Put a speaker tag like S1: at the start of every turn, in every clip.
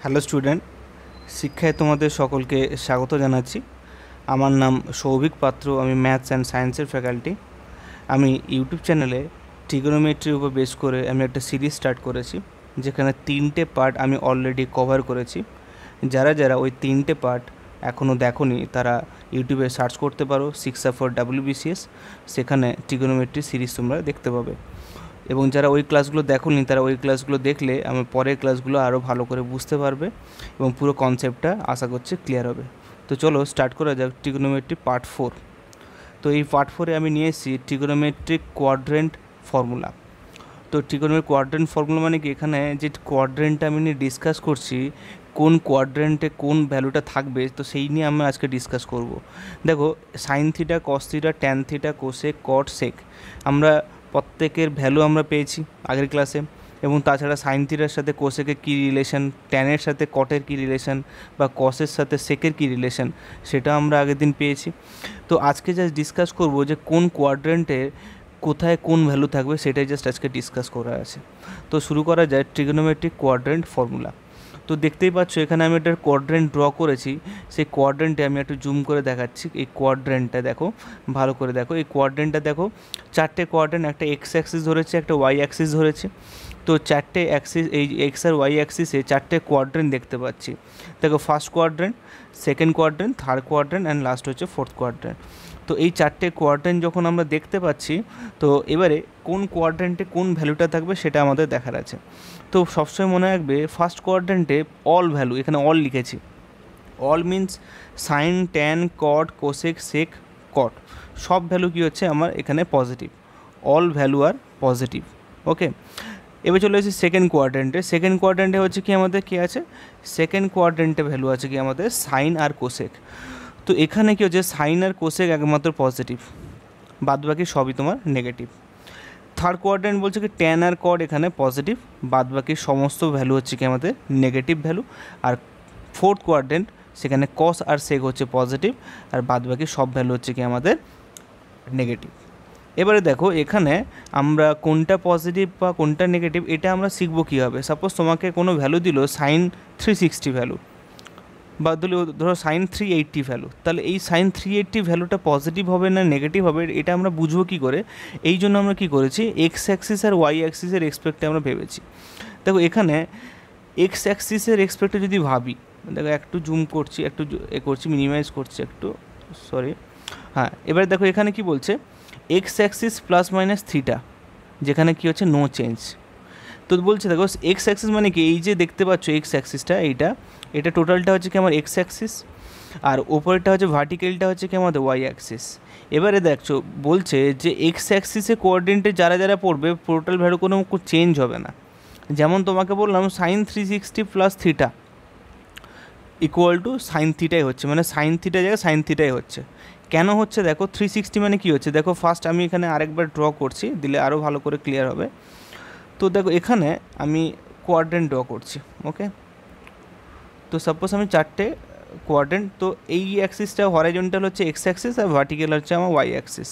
S1: Hello student, শিক্ষায় তোমাদের সকলকে স্বাগত জানাচ্ছি। আমার নাম সৌভিক পাত্র, আমি ম্যাথস অ্যান্ড সায়েন্সের ফ্যাকাল্টি। আমি ইউটিউব চ্যানেলে ট্রিগোনোমেট্রির উপর বেস করে আমি একটা সিরিজ স্টার্ট করেছি, যেখানে 3টে পার্ট আমি অলরেডি কভার করেছি। যারা যারা ওই 3টে পার্ট এখনও দেখোনি তারা ইউটিউবে সার্চ করতে পারো 6 WBCS, সেখানে ট্রিগোনোমেট্রি সিরিজ তোমরা দেখতে পাবে। এবং যারা ওই ক্লাসগুলো দেখোনি তারা ওই ক্লাসগুলো দেখলে আমার পরের ক্লাসগুলো আরও ভালো করে বুঝতে পারবে এবং পুরো কনসেপ্টটা আশা করছি ক্লিয়ার হবে। তো চলো স্টার্ট করা যাক ট্রিগোনোমেট্রি পার্ট 4। তো এই পার্ট 4-এ আমি নিয়ে এসেছি ট্রিগোনোমেট্রিক কোয়াড্রেন্ট ফর্মুলা। তো ট্রিগোনোমেট্রিক কোয়াড্রেন্ট ফর্মুলা মানে কি, এখানে যে কোয়াড্রেন্টটা আমি নিয়ে ডিসকাস করছি, কোন কোয়াড্রেন্টে কোন ভ্যালুটা থাকবে, তো সেই নিয়ে আমরা আজকে ডিসকাস করব। দেখো, sine theta, cos theta, tan theta, cosec, cot, sec, আমরা প্রত্যেকের ভ্যালু আমরা পেয়েছি আগের ক্লাসে। এবং তাছাড়া সাইন থিটার সাথে কোসেকের কী রিলেশন, ট্যানের সাথে কটের কী রিলেশন, বা কসের সাথে সেকের কী রিলেশন, সেটা আমরা আগের দিন পেয়েছি। তো আজকে জাস্ট ডিসকাস করব যে কোন কোয়াড্রেন্টে কোথায় কোন ভ্যালু থাকবে, সেটাই জাস্ট আজকে ডিসকাস করা আছে। তো শুরু করা যায় ট্রিগোনোমেট্রিক কোয়াড্রেন্ট ফর্মুলা। তো দেখতেই পাচ্ছ এখানে আমি একটা কোয়াড্রেন্ট ড্র করেছি। সেই কোয়াড্রেন্টে আমি একটু জুম করে দেখাচ্ছি। এই কোয়াড্রেন্টটা দেখো, ভালো করে দেখো। এই কোয়াড্রেন্টটা দেখো, 4টে কোয়াড্রেন্ট, একটা এক্স অ্যাক্সিস ধরেছে, একটা ওয়াই অ্যাক্সিস ধরেছে। তো 4টে অ্যাক্সিস, এই এক্স আর ওয়াই অ্যাক্সিসে 4টে কোয়াড্রেন্ট দেখতে পাচ্ছি। দেখো, first quadrant, second quadrant, third quadrant and last হচ্ছে ফোর্থ কোয়াড্রেন্ট। তো এই 4টে কোয়াড্রেন্ট যখন আমরা দেখতে পাচ্ছি, তো এবারে কোন কোয়াড্রেন্টে কোন ভ্যালুটা থাকবে সেটা আমাদের দেখার আছে। তো সবসময় মনে রাখবে ফার্স্ট কোয়াড্রেন্টে অল ভ্যালু, এখানে অল লিখেছি। অল মিন্স সাইন, ট্যান, কট, কোসেক, সেক, কট, সব ভ্যালু কী হচ্ছে আমার এখানে পজিটিভ। অল ভ্যালু আর পজিটিভ। ওকে, এবার চলে এসেছি সেকেন্ড কোয়াড্রেন্টে। সেকেন্ড কোয়াড্রেন্টে হচ্ছে কি আমাদের কী আছে, সেকেন্ড কোয়াড্রেন্টে ভ্যালু আছে কি আমাদের সাইন আর কোসেক। তো এখানে কী হচ্ছে, সাইন আর কোসেক একমাত্র পজিটিভ, বাদবাকি সবই তোমার নেগেটিভ। থার্ড কোয়াড্রেন্ট বলছে কি ট্যান আর কট এখানে পজিটিভ, বাদবাকি সমস্ত ভ্যালু হচ্ছে কি আমাদের নেগেটিভ ভ্যালু। আর ফোর্থ কোয়াড্রেন্ট, সেখানে কস আর সেক হচ্ছে পজিটিভ, আর বাদবাকি সব ভ্যালু হচ্ছে কি আমাদের নেগেটিভ। এবারে দেখো, এখানে আমরা কোনটা পজিটিভ বা কোনটা নেগেটিভ এটা আমরা শিখবো কীভাবে। সাপোজ তোমাকে কোনো ভ্যালু দিল সাইন 360 ভ্যালু, বা ধরো সাইন 380 ভ্যালু, তাহলে এই সাইন 380 ভ্যালুটা পজিটিভ হবে না নেগেটিভ হবে, এটা আমরা বুঝবো কী করে। এই জন্য আমরা কী করেছি, এক্স অ্যাক্সিস আর ওয়াই অ্যাক্সিসের রেসপেক্টে আমরা ভেবেছি। দেখো, এখানে এক্স অ্যাক্সিসের রেসপেক্টে যদি ভাবি, দেখো একটু জুম করছি, একটু করছি, মিনিমাইজ করছি একটু, সরি। হ্যাঁ, এবারে দেখো এখানে কি বলছে, x axis plus minus theta, যেখানে কি হচ্ছে নো চেঞ্জ। তো বলছে দেখো, এক্স অ্যাক্সিস মানে কি, এই যে দেখতে পাচ্ছ এক্স অ্যাক্সিসটা, এটা টোটালটা হচ্ছে কি আমার এক্স অ্যাক্সিস, আর ওপরেরটা হচ্ছে ভার্টিক্যালটা হচ্ছে কি আমাদের ওয়াই অ্যাক্সিস। এবারে দেখছো বলছে যে এক্স অ্যাক্সিসে কোঅর্ডিনেটে যারা যারা পড়বে টোটাল ভ্যালু কোনো চেঞ্জ হবে না। যেমন তোমাকে বললাম sine 360 plus theta equal to sine থিটাই হচ্ছে, মানে সাইন থিটা জায়গায় সাইন থিটাই হচ্ছে। কেন হচ্ছে দেখো, 360 মানে কী হচ্ছে দেখো, ফার্স্ট আমি এখানে আরেকবার ড্র করছি, দিলে আরও ভালো করে ক্লিয়ার হবে। তো দেখো এখানে আমি কোয়াড্রেন্ট ড্র করছি। ওকে, তো সাপোজ আমি 4টে কোয়াড্রেন্ট, তো এই অ্যাক্সিসটা হরাইজন্টাল হচ্ছে এক্স অ্যাক্সিস আর ভার্টিক্যাল হচ্ছে আমার ওয়াই অ্যাক্সিস।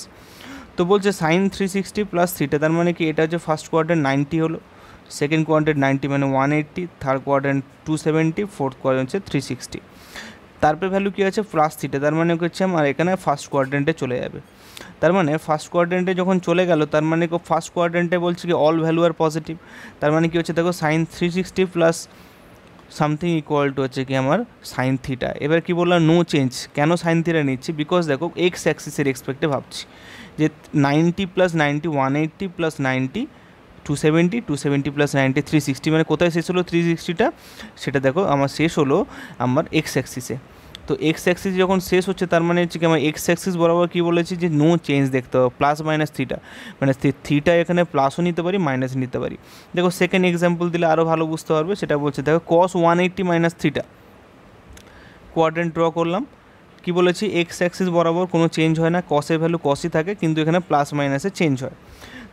S1: তো বলছে সাইন 360 প্লাস থিটা, তার মানে কি এটা হচ্ছে ফার্স্ট কোয়াড্রেন্ট 90 হলো, সেকেন্ড কোয়াড্রেন্ট 90 মানে 180, থার্ড কোয়াড্রেন্ট 270, ফোর্থ কোয়াড্রেন্ট হচ্ছে 360। তারপরে ভ্যালু কী আছে প্লাস থিটা, তার মানে হচ্ছে আমার এখানে ফার্স্ট কোয়াড্রেন্টে চলে যাবে। তার মানে ফার্স্ট কোয়াড্রেন্টে যখন চলে গেল, তার মানে ফার্স্ট কোয়াড্রেন্টে বলছে কি অল ভ্যালু আর পজিটিভ। তার মানে কি হচ্ছে দেখো, sine 360 plus something equal to হচ্ছে কি আমার সাইন থিটা। এবার কি বললাম, নো চেঞ্জ। কেন সাইন থিটা নিচ্ছি, বিকজ দেখো এক্স অ্যাক্সিসের এক্সপেক্টে ভাবছি যে 90 প্লাস 90 180 প্লাস 90 270, 270 প্লাস 90 360, মানে কোথায় শেষ হলো 360টা, সেটা দেখো আমার শেষ হলো আমার এক্স অ্যাক্সিসে। তো এক্স অ্যাক্সিস যখন শেষ হচ্ছে, তার মানে হচ্ছে কি আমার এক্স অ্যাক্সিস বরাবর কী বলেছি যে নো চেঞ্জ দেখতে হবে, প্লাস মাইনাস থিটা, মানে থিটা এখানে প্লাসও নিতে পারি মাইনাস নিতে পারি। দেখো সেকেন্ড এক্সাম্পল দিলে আরও ভালো বুঝতে পারবে, সেটা বলছে দেখো কস 180 মাইনাস থিটা, কোয়াড্রেন্ট ড্র করলাম। কি বলেছি, এক্স অ্যাক্সিস বরাবর কোনো চেঞ্জ হয় না, কসের ভ্যালু কসই থাকে, কিন্তু এখানে প্লাস মাইনাসে চেঞ্জ হয়।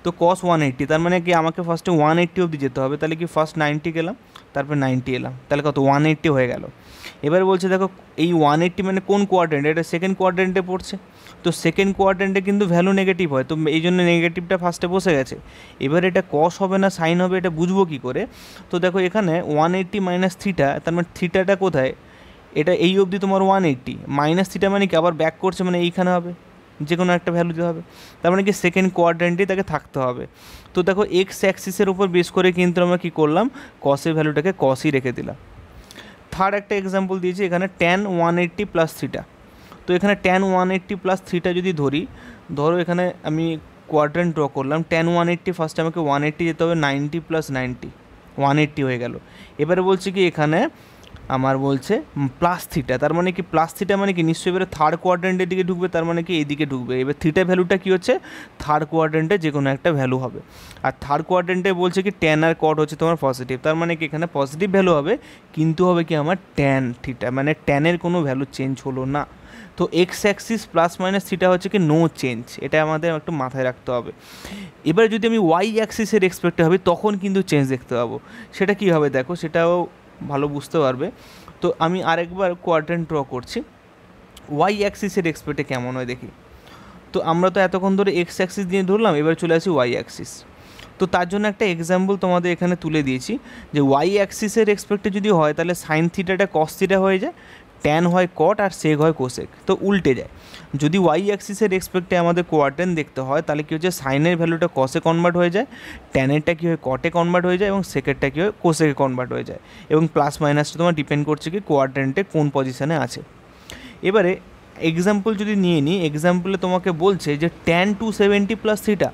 S1: তো কস 180, তার মানে কি আমাকে ফার্স্টে 180 অবধি যেতে হবে, তাহলে কি ফার্স্ট 90 গেলাম, তারপর 90 এলাম, তাহলে কত 180 হয়ে গেল। এবার বলছে দেখো এই 180 মানে কোন কোয়াড্রেন্ট, এটা সেকেন্ড কোয়াড্রেন্টে পড়ছে, তো সেকেন্ড কোয়াড্রেন্টে কিন্তু ভ্যালু নেগেটিভ হয়, তো এই জন্য নেগেটিভটা ফার্স্টে বসে গেছে। এবার এটা কস হবে না সাইন হবে এটা বুঝবো কী করে? তো দেখো এখানে 180 মাইনাস থিটা, তার মানে থিটাটা কোথায়, এটা এই অবধি তোমার 180 মাইনাস থিটা মানে কি আবার ব্যাক করছে, মানে এইখানে হবে, যে কোনো একটা ভ্যালু দিতে হবে, তার মানে কি সেকেন্ড কোয়াড্রেন্টেই তাকে থাকতে হবে। তো দেখো এক্স অ্যাক্সিসের উপর বেস করে কিন্তু আমরা কী করলাম, কসের ভ্যালুটাকে কসই রেখে দিলাম। থার্ড একটা এক্সাম্পল দিয়েছি এখানে tan 180 প্লাস থিটা। তো এখানে tan 180 প্লাস থিটা যদি ধরো এখানে আমি কোয়াড্রেন্ট ড্র করলাম, tan 180 ফার্স্টে আমাকে 180 যেতে হবে, 90 প্লাস 90 180 হয়ে গেল। এবারে বলছি কি এখানে আমার বলছে প্লাস থিটা, তার মানে কি প্লাস থিটা মানে কি নিশ্চয়ই এবারে থার্ড কোয়াড্রেন্টের দিকে ঢুকবে, তার মানে কি এইদিকে ঢুকবে। এবার থিটা ভ্যালুটা কী হচ্ছে, থার্ড কোয়াড্রেন্টে যে কোনো একটা ভ্যালু হবে, আর থার্ড কোয়াড্রেন্টে বলছে কি ট্যান আর কট হচ্ছে তোমার পজিটিভ, তার মানে কি এখানে পজিটিভ ভ্যালু হবে, কিন্তু হবে কি আমার ট্যান থিটা, মানে ট্যানের কোনো ভ্যালু চেঞ্জ হলো না। তো x axis plus minus theta হচ্ছে কি নো চেঞ্জ, এটা আমাদের একটু মাথায় রাখতে হবে। এবার যদি আমি ওয়াই অ্যাক্সিসের এক্সপেক্টে হবে তখন কিন্তু চেঞ্জ দেখতে পাবো, সেটা কী হবে দেখো, সেটাও ভালো বুঝতে পারবে। তো আমি আরেকবার কোয়াড্রেন্ট ড্র করছি, ওয়াই অ্যাক্সিসের এক্সপেক্টে কেমন হয় দেখি। তো আমরা তো এতক্ষণ ধরে এক্স অ্যাক্সিস দিয়ে ধরলাম, এবার চলে আসি ওয়াই অ্যাক্সিস। তো তার জন্য একটা এক্সাম্পল তোমাদের এখানে তুলে দিয়েছি, যে ওয়াই অ্যাক্সিসের এক্সপেক্টে যদি হয় তাহলে সাইন থিটাটা কস থিটা হয়ে যায়, ট্যান হয় কট আর সেক হয় কোসেক, তো উল্টে যায়। যদি ওয়াই অ্যাক্সিসের এক্সপেক্টে আমাদের কোয়াড্রেন্ট দেখতে হয় তাহলে কী হচ্ছে, সাইনের ভ্যালুটা কসে কনভার্ট হয়ে যায়, ট্যানেরটা কী হয় কটে কনভার্ট হয়ে যায়, এবং সেকেরটা কী হয় কোসেকে কনভার্ট হয়ে যায়, এবং প্লাস মাইনাসটা তোমার ডিপেন্ড করছে কি কোয়াড্রেন্টে কোন পজিশানে আছে। এবারে এক্সাম্পল যদি নিয়ে নিই, এক্সাম্পলে তোমাকে বলছে যে ট্যান 270 প্লাস থিটা।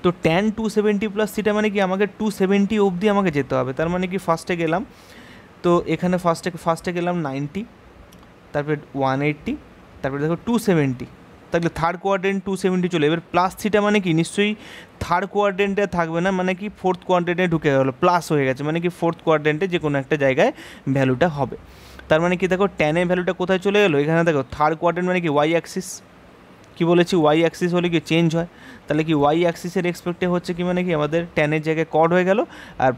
S1: তো ট্যান 270 প্লাস থিটা মানে কি আমাকে 270 অবধি আমাকে যেতে হবে, তার মানে কি ফার্স্টে গেলাম, তো এখানে ফার্স্টে গেলাম 90, তারপরে 180, তারপরে দেখো 270, তাহলে থার্ড কোয়াড্রেন্ট 270 চলে। এবার প্লাস থিটা মানে কি নিশ্চয়ই থার্ড কোয়াড্রেন্টে থাকবে না, মানে কি ফোর্থ কোয়াড্রেন্টে ঢুকে গেলো, প্লাস হয়ে গেছে, মানে কি ফোর্থ কোয়াড্রেন্টে যে কোনো একটা জায়গায় ভ্যালুটা হবে। তার মানে কি দেখো ট্যানের ভ্যালুটা কোথায় চলে গেলো, এখানে দেখো থার্ড কোয়াড্রেন্ট মানে কি ওয়াই অ্যাক্সিস, কী বলেছি ওয়াই অ্যাক্সিস হলে কি চেঞ্জ হয়, তাহলে কি ওয়াই অ্যাক্সিসের এক্সপেক্টে হচ্ছে কি মানে কি আমাদের ট্যানের জায়গায় কড হয়ে গেল, আর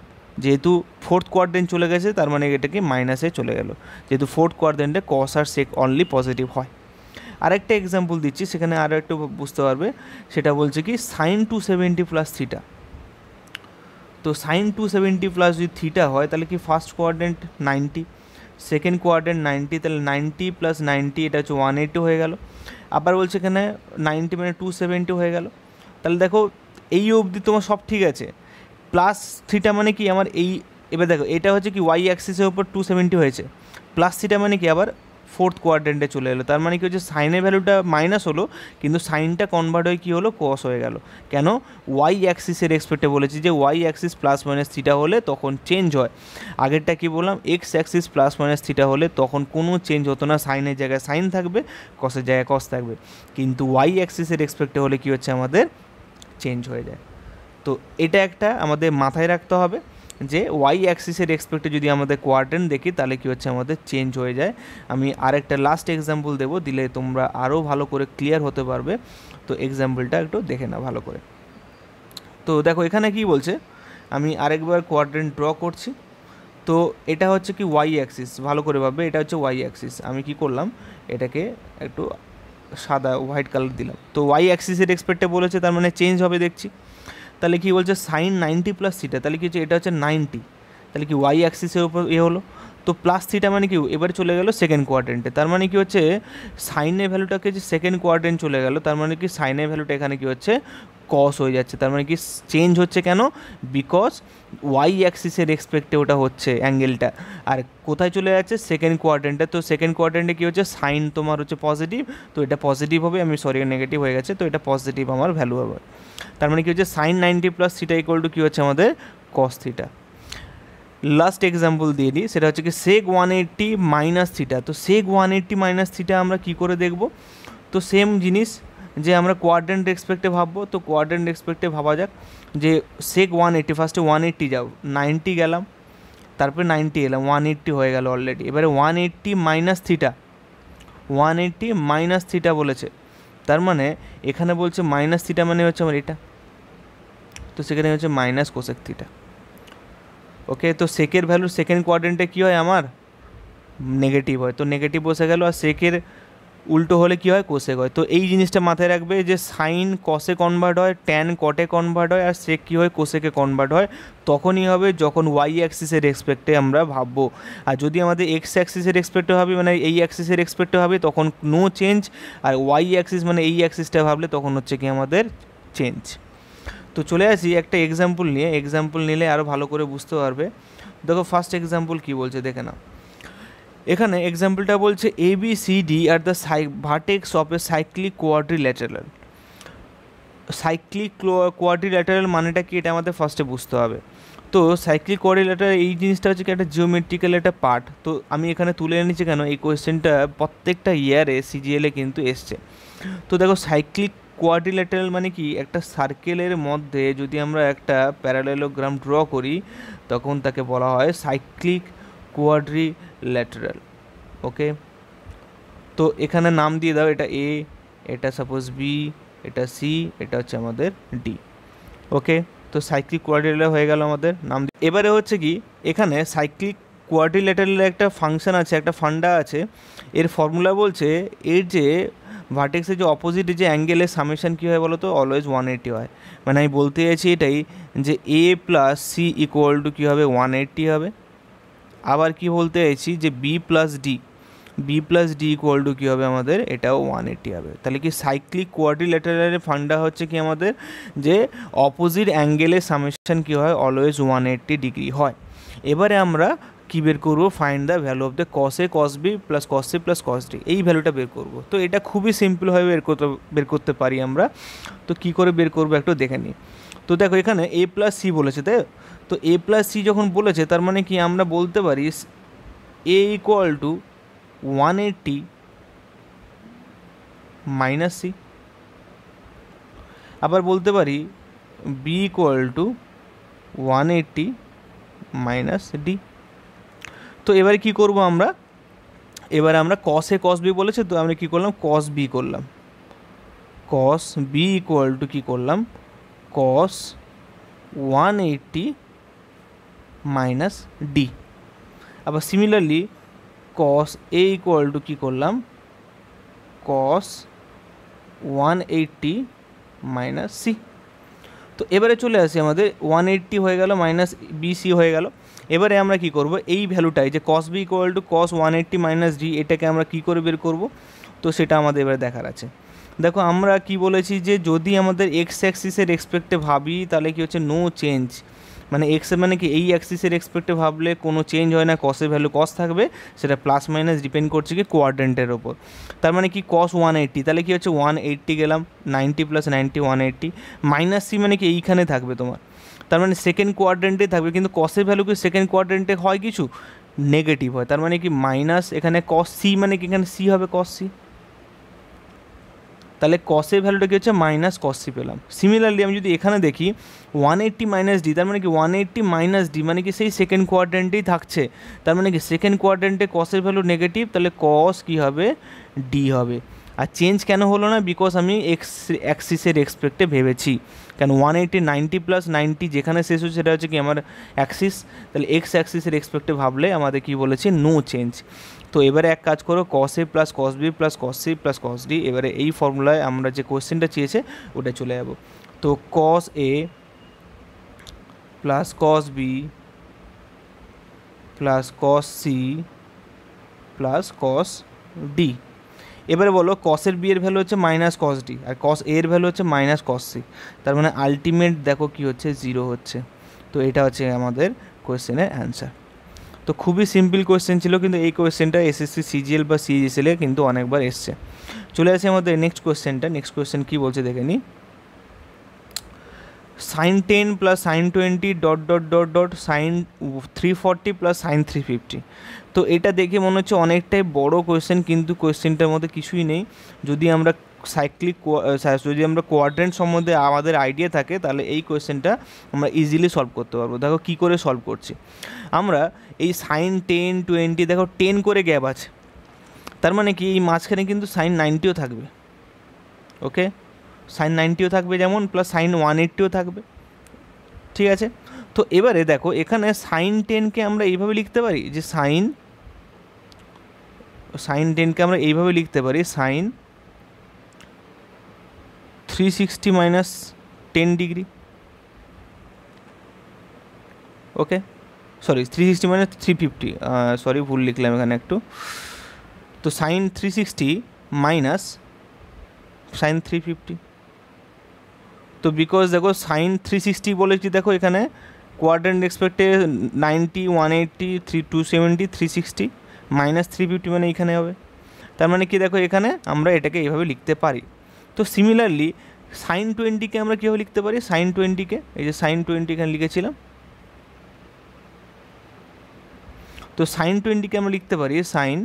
S1: যেহেতু ফোর্থ কোয়াড্রেন্ট চলে গেছে তার মানে এটাকে মাইনাসে চলে গেল, যেহেতু ফোর্থ কোয়াড্রেন্টে কস আর সেক অনলি পজিটিভ হয়। আরেকটা এক্সাম্পল দিচ্ছি, সেখানে আরও একটু বুঝতে পারবে, সেটা বলছে কি সাইন 270 প্লাস থিটা। তো সাইন 270 প্লাস যদি থিটা হয় তাহলে কি ফার্স্ট কোয়াড্রেন্ট 90, সেকেন্ড কোয়াড্রেন্ট 90, তাহলে 90 প্লাস 90 এটা হচ্ছে 180 হয়ে গেল। আবার বলছে এখানে 90 মানে 270 হয়ে গেল। তাহলে দেখো এই অবধি তোমার সব ঠিক আছে, প্লাস থিটা মানে কি আমার এই, এবার দেখো এটা হচ্ছে কি ওয়াই অ্যাক্সিসের উপর 270 হয়েছে, প্লাস থিটা মানে কি আবার ফোর্থ কোয়াড্রেন্টে চলে এলো, তার মানে কি হচ্ছে সাইনের ভ্যালুটা মাইনাস হলো, কিন্তু সাইনটা কনভার্ট হয়ে কী হলো কস হয়ে গেল। কেন, ওয়াই অ্যাক্সিসের এক্সপেক্টে বলেছি যে Y axis plus minus theta হলে তখন চেঞ্জ হয়। আগেরটা কি বললাম, X axis plus minus theta হলে তখন কোনো চেঞ্জ হতো না, সাইনের জায়গায় সাইন থাকবে, কসের জায়গায় কস থাকবে, কিন্তু ওয়াই অ্যাক্সিসের এক্সপেক্টে হলে কী হচ্ছে আমাদের চেঞ্জ হয়ে যায়। তো এটা একটা আমাদের মাথায় রাখতে হবে যে ওয়াই অ্যাক্সিসের এক্সপেক্টে যদি আমাদের কোয়াড্রেন্ট দেখি তাহলে কী হচ্ছে আমাদের চেঞ্জ হয়ে যায়। আমি আরেকটা লাস্ট এক্সাম্পল দেবো, দিলে তোমরা আরও ভালো করে ক্লিয়ার হতে পারবে। তো এক্সাম্পলটা একটু দেখে নাও ভালো করে। তো দেখো এখানে কি বলছে, আমি আরেকবার কোয়াড্রেন্ট ড্র করছি। তো এটা হচ্ছে কি ওয়াই অ্যাক্সিস, ভালো করে ভাববে, এটা হচ্ছে ওয়াই অ্যাক্সিস। আমি কি করলাম, এটাকে একটু সাদা হোয়াইট কালার দিলাম। তো ওয়াই অ্যাক্সিসের এক্সপেক্টে বলেছে, তার মানে চেঞ্জ হবে দেখছি। তাহলে কি বলছে সাইন 90 প্লাস থিটা, তাহলে কি হচ্ছে এটা হচ্ছে 90, তাহলে কি ওয়াই অ্যাক্সিসের উপর হলো। তো প্লাস থিটা মানে কি এবারে চলে গেল সেকেন্ড কোয়াড্রেন্টে, তার মানে কি হচ্ছে সাইনের ভ্যালুটাকে যে সেকেন্ড কোয়াড্রেন্ট চলে গেল, তার মানে কি সাইনের ভ্যালুটা এখানে কি হচ্ছে কস হয়ে যাচ্ছে, তার মানে কি চেঞ্জ হচ্ছে কেন, বিকজ ওয়াই অ্যাক্সিসের এক্সপেক্টে ওটা হচ্ছে অ্যাঙ্গেলটা, আর কোথায় চলে যাচ্ছে সেকেন্ড কোয়াড্রেন্টে। তো সেকেন্ড কোয়াড্রেন্টে কী হচ্ছে সাইন তোমার হচ্ছে পজিটিভ, তো এটা পজিটিভ হবে, আমি সরি নেগেটিভ হয়ে গেছে, তো এটা পজিটিভ আমার ভ্যালু হবে। তার মানে কী হচ্ছে sine 90 plus theta equal to কী হচ্ছে আমাদের কস থিটা। লাস্ট এক্সাম্পল দিয়ে দিই, সেটা হচ্ছে কি সেক 180 মাইনাস থিটা। তো সেক 180 মাইনাস থিটা আমরা কী করে দেখব, তো সেম জিনিস যে আমরা কোয়াড্রেন্ট এক্সপেক্টে ভাববো। তো কোয়াড্রেন্ট এক্সপেক্টে ভাবা যাক যে সেক 180, ফার্স্টে 180 যাও, 90 গেলাম, তারপরে 90 এলাম, 180 হয়ে গেল অলরেডি। এবারে 180 মাইনাস থিটা, 180 মাইনাস থিটা বলেছে, তার মানে এখানে বলছে মাইনাস থিটা মানে হচ্ছে আমার এটা, তো সেখানে হচ্ছে মাইনাস কোসেক থিটা। ওকে, তো সেকের ভ্যালু সেকেন্ড কোয়াড্রেন্টে কী হয় আমার নেগেটিভ হয়, তো নেগেটিভ বসে গেল। আর সেকের উল্টো হলে কী হয় কোসেক হয়। তো এই জিনিসটা মাথায় রাখবে যে সাইন কসে কনভার্ট হয়, ট্যান কটে কনভার্ট হয়, আর সেক কী হয় কোসেকে কনভার্ট হয়। তখনই হবে যখন ওয়াই অ্যাক্সিসের রেসপেক্টে আমরা ভাববো। আর যদি আমাদের এক্স অ্যাক্সিসের রেসপেক্টে ভাবি মানে এই অ্যাক্সিসের রেসপেক্টে ভাবি তখন নো চেঞ্জ। আর ওয়াই অ্যাক্সিস মানে এই অ্যাক্সিসটা ভাবলে তখন হচ্ছে কি আমাদের চেঞ্জ। তো চলে আসি একটা এক্সাম্পল নিয়ে, এক্সাম্পল নিলে আরও ভালো করে বুঝতে পারবে। দেখো ফার্স্ট এক্সাম্পল কী বলছে দেখে নাও। এখানে এক্সাম্পলটা বলছে A B C D are the vertex of a cyclic quadrilateral. Cyclic quadrilateral মানেটা কি এটা আমাদের ফার্স্টে বুঝতে হবে। তো সাইক্লিক কোয়াড্রিল্যাটারাল এই জিনিসটা হচ্ছে কি একটা জিওমেট্রিক্যাল একটা পার্ট। তো আমি এখানে তুলে এনেছি কেন, এই কোয়েশ্চেনটা প্রত্যেকটা ইয়ারে সিজিএলে কিন্তু এসছে। তো দেখো সাইক্লিক কোয়াড্রিল্যাটারাল মানে কি একটা সার্কেলের মধ্যে যদি আমরা একটা প্যারালেলোগ্রাম ড্র করি তখন তাকে বলা হয় সাইক্লিক কোয়াড্রিল্যাটারাল। ওকে, তো এখানে নাম দিয়ে দাও, এটা এ, এটা সাপোজ বি, এটা সি, এটা হচ্ছে আমাদের ডি। ওকে, তো সাইক্লিক কোয়াড্রিল্যাটারাল হয়ে গেল আমাদের নাম। এবারে হচ্ছে কি এখানে সাইক্লিক কোয়াড্রিল্যাটারালের একটা ফাংশন আছে, একটা ফান্ডা আছে। এর ফর্মুলা বলছে এর যে ভার্টেক্সের যে অপোজিট যে অ্যাঙ্গেলের সামেশন কী হয় বলো তো অলওয়েজ 180 হয়। মানে আমি বলতে চাইছি এটাই যে A plus C equal to কী হবে 180 হবে। আবার কি বলতে চাইছি যে B plus D equal to কী হবে আমাদের এটাও 180 হবে। তাহলে কি সাইক্লিক কোয়াড্রিল্যাটারালের ফান্ডা হচ্ছে কি আমাদের যে অপোজিট অ্যাঙ্গেলের সামেশন কী হয় অলওয়েজ 180 ডিগ্রি হয়। এবারে আমরা কী বের করবো, find the value of the cos A cos B plus cos C plus cos D, এই ভ্যালুটা বের করবো। তো এটা খুবই সিম্পলভাবে বের করতে পারি আমরা। তো কী করে বের করবো একটু দেখে নিই। তো দেখো এখানে এ প্লাস সি বলেছে তাই, তো এ প্লাস সি যখন বলেছে তার মানে কি আমরা বলতে পারি A equal to 180 minus C. আবার বলতে পারি B equal to 180 minus D. তো এবারে কী করবো আমরা, এবারে আমরা কস এ কস বি বলেছে তো আমরা কী করলাম কস বি করলাম, কস বি ইকুয়াল টু কী করলাম কস 180 মাইনাস ডি। আবার similarly cos A equal to কী করলাম কস 180 মাইনাস সি। তো এবারে চলে আসি আমাদের 180 হয়ে গেল মাইনাস বিসি হয়ে গেল। এবারে আমরা কি করব এই ভ্যালুটাই যে cos B equal to cos 180 minus D এটাকে আমরা কী করে বের করব, তো সেটা আমাদের এবারে দেখার আছে। দেখো আমরা কি বলেছি যে যদি আমাদের এক্স অ্যাক্সিসের রেসপেক্টে ভাবি তাহলে কি হচ্ছে নো চেঞ্জ, মানে এক্সের মানে কি এই অ্যাক্সিসের রেসপেক্টে ভাবলে কোনো চেঞ্জ হয় না, কসের ভ্যালু কস থাকবে, সেটা প্লাস মাইনাস ডিপেন্ড করছে কি কোয়াড্রেন্টের ওপর। তার মানে কি কস 180 তাহলে কি হচ্ছে 180 গেলাম 90 প্লাস 90 180 মাইনাস সি মানে কি এইখানে থাকবে তোমার, তার মানে সেকেন্ড কোয়াড্রেন্টে থাকবে। কিন্তু কসের ভ্যালু কি সেকেন্ড কোয়াড্রেন্টে হয় কিছু নেগেটিভ হয়, তার মানে কি মাইনাস এখানে কস সি মানে কি এখানে সি হবে কস সি, তাহলে কসের ভ্যালুটা কি হচ্ছে মাইনাস কস সি পেলাম। সিমিলারলি আমি যদি এখানে দেখি 180 মাইনাস ডি তার মানে কি 180 মাইনাস ডি মানে কি সেই সেকেন্ড কোয়াড্রেন্টেই থাকছে, তার মানে কি সেকেন্ড কোয়াড্রেন্টে কসের ভ্যালু নেগেটিভ, তাহলে কস কী হবে ডি হবে। আর চেঞ্জ কেন হলো না, বিকজ আমি এক্স অ্যাক্সিসের রেসপেক্টে ভেবেছি, কেন 180 90 প্লাস 90 যেখানে শেষ হচ্ছে সেটা হচ্ছে কি আমার অ্যাক্সিস, তাহলে এক্স অ্যাক্সিসের রেসপেক্টে ভাবলে আমাদের কি বলেছে নো চেঞ্জ। তো এবারে এক কাজ করো cos A plus cos B plus cos C plus cos D, এবারে এই ফর্মুলায় আমরা যে কোয়েশ্চেনটা চেয়েছে ওটা চলে যাব। তো cos A plus cos B plus cos C plus cos D. এবারে বলো কসের বি এর ভ্যালু হচ্ছে মাইনাস কস ডি আর কস এ এর ভ্যালু হচ্ছে মাইনাস কস সি, তার মানে আলটিমেট দেখো কি হচ্ছে 0 হচ্ছে। তো এটা হচ্ছে আমাদের কোয়েশ্চেনের অ্যান্সার। তো খুবই সিম্পল কোয়েশ্চেন ছিল, কিন্তু এই কোয়েশ্চেনটা এসএসসি সিজিএল বা সিজিএসএলে কিন্তু অনেকবার এসছে। চলে আসে আমাদের নেক্সট কোয়েশ্চেনটা। নেক্সট কোয়েশ্চেন কী বলছে দেখে নিই। Sine 10 plus sine 20 dot dot dot dot sine 340 plus sine 350। তো এটা দেখে মনে হচ্ছে অনেকটাই বড় কোয়েশ্চেন, কিন্তু কোয়েশ্চেনটার মধ্যে কিছুই নেই। যদি আমরা যদি আমরা কোয়াড্রেন্ট সম্বন্ধে আমাদের আইডিয়া থাকে তাহলে এই কোয়েশ্চেনটা আমরা ইজিলি সলভ করতে পারবো। দেখো কী করে সলভ করছি আমরা, এই সাইন 10 20 দেখো 10 করে গ্যাপ আছে, তার মানে কি এই মাঝখানে কিন্তু সাইন 90ও থাকবে। ওকে, সাইন 90ও থাকবে যেমন, প্লাস সাইন 180ও থাকবে, ঠিক আছে। তো এবারে দেখো এখানে সাইন 10কে আমরা এইভাবে লিখতে পারি যে সাইন 10কে আমরা এইভাবে লিখতে পারি সাইন 360 মাইনাস 10 ডিগ্রি। ওকে, সরি 360 মাইনাস 350, সরি ভুল লিখলাম এখানে একটু। তো সাইন 360 মাইনাস সাইন 350। তো বিকজ দেখো সাইন 360 বলেছি, দেখো এখানে কোয়াড্রেন্ট এক্সপেক্টে 90, 180, 270, 360 মাইনাস 350 মানে এইখানে হবে। তার মানে কি দেখো এখানে আমরা এটাকে এইভাবে লিখতে পারি। তো সিমিলারলি সাইন 20কে আমরা কীভাবে লিখতে পারি, সাইন 20কে এই যে সাইন 20 এখানে লিখেছিলাম। তো সাইন 20কে আমরা লিখতে পারি সাইন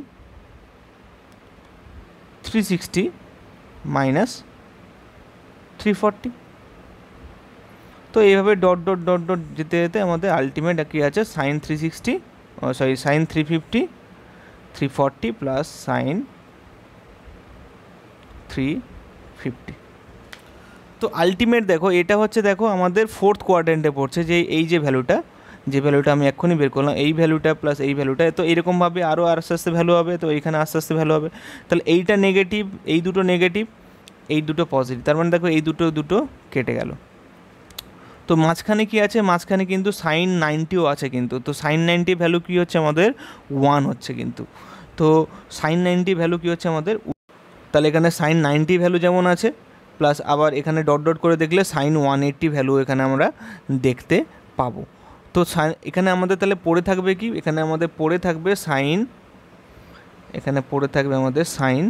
S1: 360 মাইনাস 340। তো এইভাবে ডট ডট ডট ডট যেতে যেতে আমাদের আলটিমেট কী আছে, sine 360, sorry sine 350, 340 plus sine 350। তো আলটিমেট দেখো এটা হচ্ছে, দেখো আমাদের ফোর্থ কোয়াড্রেন্টে পড়ছে, যে এই যে ভ্যালুটা আমি এক্ষুনি বের করলাম, এই ভ্যালুটা প্লাস এই ভ্যালুটা। তো এইরকমভাবে আরও আস্তে আস্তে ভ্যালু হবে, তো এইখানে আস্তে আস্তে ভ্যালু হবে। তাহলে এইটা নেগেটিভ, এই দুটো নেগেটিভ, এই দুটো পজিটিভ, তার মানে দেখো এই দুটো কেটে গেল। তো মাঝখানে কি আছে, মাঝখানে কিন্তু সাইন 90ও আছে কিন্তু। তো সাইন 90 ভ্যালু কী হচ্ছে আমাদের 1 হচ্ছে কিন্তু। তো সাইন 90 ভ্যালু কী হচ্ছে আমাদের, তাহলে এখানে সাইন 90 ভ্যালু যেমন আছে, প্লাস আবার এখানে ডট ডট করে দেখলে সাইন 180 ভ্যালু এখানে আমরা দেখতে পাবো। তো এখানে আমাদের তাহলে পড়ে থাকবে কি, এখানে আমাদের পড়ে থাকবে সাইন, এখানে পড়ে থাকবে আমাদের সাইন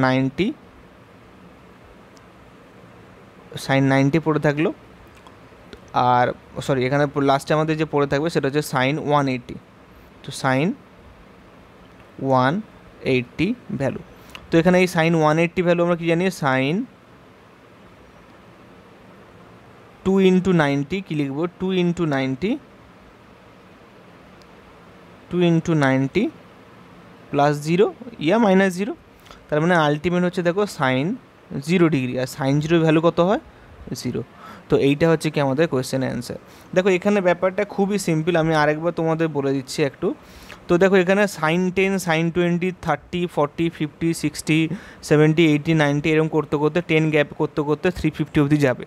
S1: 90, সাইন 90 পড়ে থাকলো। আর সরি এখানে লাস্টে আমাদের যে পড়ে থাকবে সেটা হচ্ছে সাইন 180। তো সাইন 180 ভ্যালু। তো এখানে এই সাইন 180 ভ্যালু আমরা কি জানি, সাইন 2 ইন্টু 90 কী লিখবো, 2 ইন্টু 90 প্লাস 0 ইয়া মাইনাস 0। তার মানে আলটিমেট হচ্ছে দেখো সাইন 0 ডিগ্রি, আর সাইন 0 ভ্যালু কত হয়, 0। তো এইটা হচ্ছে কি আমাদের কোয়েশ্চেনের অ্যান্সার। দেখো এখানে ব্যাপারটা খুবই সিম্পল, আমি আরেকবার তোমাদের বলে দিচ্ছি একটু। তো দেখো এখানে সাইন 10, সাইন 20, 30, 40, 50, 60, 70, 80, 90 এরকম করতে করতে 10 গ্যাপ করতে করতে 350 অবধি যাবে।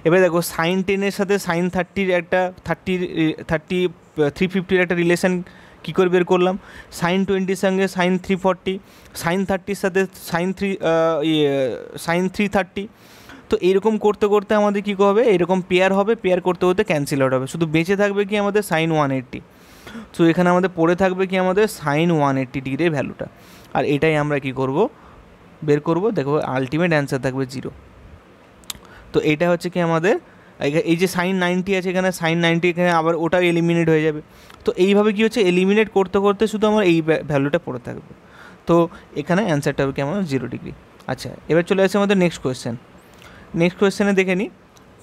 S1: এবার দেখো সাইন 10-এর সাথে সাইন 30-র একটা 350-র একটা রিলেশন কী করে বের করলাম, সাইন 20-র সঙ্গে সাইন 340, সাইন 30-র সাথে সাইন 330। তো এইরকম করতে করতে আমাদের কী হবে, এরকম পেয়ার হবে, পেয়ার করতে করতে ক্যান্সেল আউট হবে, শুধু বেঁচে থাকবে কি আমাদের সাইন 180। তো এখানে আমাদের পড়ে থাকবে কি আমাদের সাইন 180 ডিগ্রির ভ্যালুটা। আর এটাই আমরা কি করব, বের করব, দেখো আলটিমেট অ্যান্সার থাকবে 0। তো এইটা হচ্ছে কি আমাদের, এই যে সাইন 90 আছে এখানে, সাইন 90 এখানে আবার ওটাও এলিমিনেট হয়ে যাবে। তো এইভাবে কি হচ্ছে, এলিমিনেট করতে করতে শুধু আমার এই ভ্যালুটা পড়ে থাকবে। তো এখানে অ্যান্সারটা হবে কি আমার 0 ডিগ্রি। আচ্ছা, এবার চলে আসছে আমাদের নেক্সট কোয়েশ্চেন। নেক্সট কোয়েশ্চেনে দেখে নিই,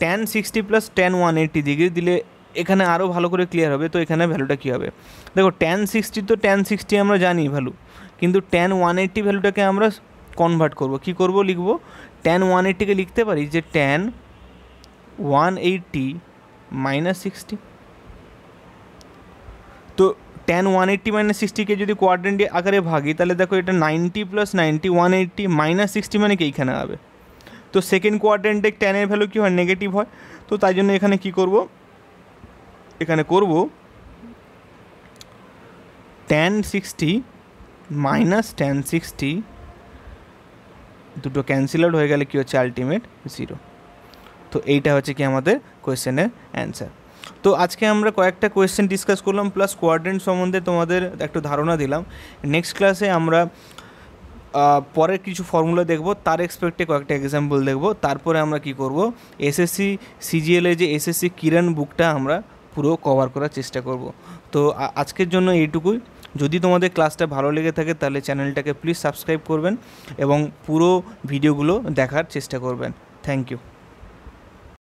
S1: tan 60 প্লাস tan 180 ডিগ্রি দিলে এখানে আরও ভালো করে ক্লিয়ার হবে। তো এখানে ভ্যালুটা কী হবে, দেখো tan 60 তো tan 60 আমরা জানি ভ্যালু, কিন্তু tan 180 ভ্যালুটাকে আমরা কনভার্ট করব। কি করব, লিখব tan 180-কে লিখতে পারি যে tan 180 মাইনাস 60। তো tan 180 মাইনাস 60-কে যদি কোয়াড্রেন্ট আকারে ভাগি, তাহলে দেখো এটা 90 প্লাস 90, 180 মাইনাস 60 মানে কি এইখানে হবে। তো সেকেন্ড কোয়াড্রেন্টে ট্যানের ভ্যালু কী হয়, নেগেটিভ হয়। তো তাই জন্য এখানে কি করব, এখানে করব tan 60 মাইনাস tan 60, দুটো ক্যান্সেল আউট হয়ে গেলে কী হচ্ছে, আলটিমেট 0। তো এইটা হচ্ছে কি আমাদের কোয়েশ্চেনের অ্যান্সার। তো আজকে আমরা কয়েকটা কোয়েশ্চেন ডিসকাস করলাম, প্লাস কোয়াড্রেন্ট সম্বন্ধে তোমাদের একটু ধারণা দিলাম। নেক্সট ক্লাসে আমরা পরের কিছু ফর্মুলা দেখব, তার এক্সপেক্টে কয়েকটা এক্সাম্পল দেখব। তারপরে আমরা কি করব, এসএসসি সিজিএলের যে এসএসসি কিরণ বুকটা আমরা পুরো কভার করার চেষ্টা করব। তো আজকের জন্য এইটুকুই। যদি তোমাদের ক্লাসটা ভালো লেগে থাকে তাহলে চ্যানেলটাকে প্লিজ সাবস্ক্রাইব করবেন এবং পুরো ভিডিওগুলো দেখার চেষ্টা করবেন। Thank you.